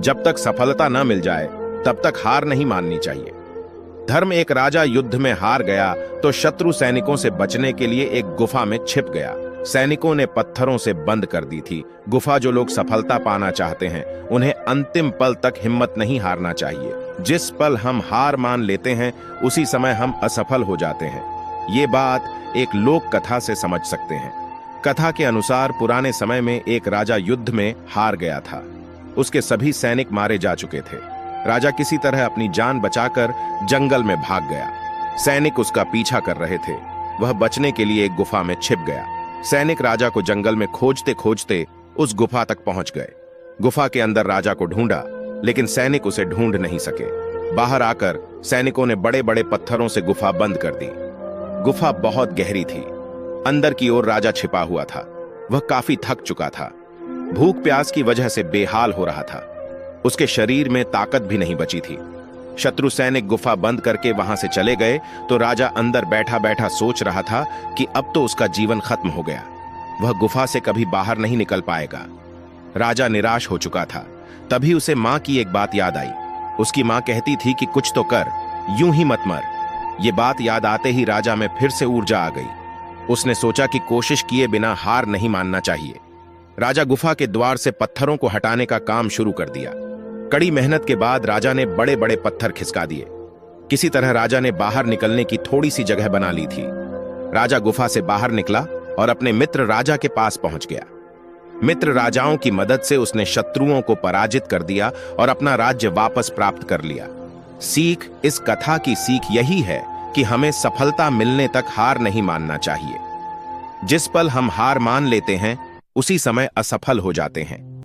जब तक सफलता न मिल जाए तब तक हार नहीं माननी चाहिए। धर्म एक राजा युद्ध में हार गया तो शत्रु सैनिकों से बचने के लिए एक गुफा में छिप गया। सैनिकों ने पत्थरों से बंद कर दी थी गुफा। जो लोग सफलता पाना चाहते हैं उन्हें अंतिम पल तक हिम्मत नहीं हारना चाहिए। जिस पल हम हार मान लेते हैं उसी समय हम असफल हो जाते हैं। ये बात एक लोक कथा से समझ सकते हैं। कथा के अनुसार पुराने समय में एक राजा युद्ध में हार गया था। उसके सभी सैनिक मारे जा चुके थे। राजा किसी तरह अपनी जान बचाकर जंगल में भाग गया। सैनिक उसका पीछा कर रहे थे। वह बचने के लिए एक गुफा में छिप गया। सैनिक राजा को जंगल में खोजते खोजते उस गुफा तक पहुंच गए। गुफा के अंदर राजा को ढूंढा, लेकिन सैनिक उसे ढूंढ नहीं सके। बाहर आकर सैनिकों ने बड़े बड़े पत्थरों से गुफा बंद कर दी। गुफा बहुत गहरी थी। अंदर की ओर राजा छिपा हुआ था। वह काफी थक चुका था। भूख प्यास की वजह से बेहाल हो रहा था। उसके शरीर में ताकत भी नहीं बची थी। शत्रु सैनिक गुफा बंद करके वहां से चले गए तो राजा अंदर बैठा बैठा सोच रहा था कि अब तो उसका जीवन खत्म हो गया। वह गुफा से कभी बाहर नहीं निकल पाएगा। राजा निराश हो चुका था। तभी उसे मां की एक बात याद आई। उसकी मां कहती थी कि कुछ तो कर, यूं ही मत मर। ये बात याद आते ही राजा में फिर से ऊर्जा आ गई। उसने सोचा कि कोशिश किए बिना हार नहीं मानना चाहिए। राजा गुफा के द्वार से पत्थरों को हटाने का काम शुरू कर दिया। कड़ी मेहनत के बाद राजा ने बड़े बड़े पत्थर खिसका दिए। किसी तरह राजा ने बाहर निकलने की थोड़ी सी जगह बना ली थी। राजा गुफा से बाहर निकला और अपने मित्र राजा के पास पहुंच गया। मित्र राजाओं की मदद से उसने शत्रुओं को पराजित कर दिया और अपना राज्य वापस प्राप्त कर लिया। सीख, इस कथा की सीख यही है कि हमें सफलता मिलने तक हार नहीं मानना चाहिए। जिस पल हम हार मान लेते हैं उसी समय असफल हो जाते हैं।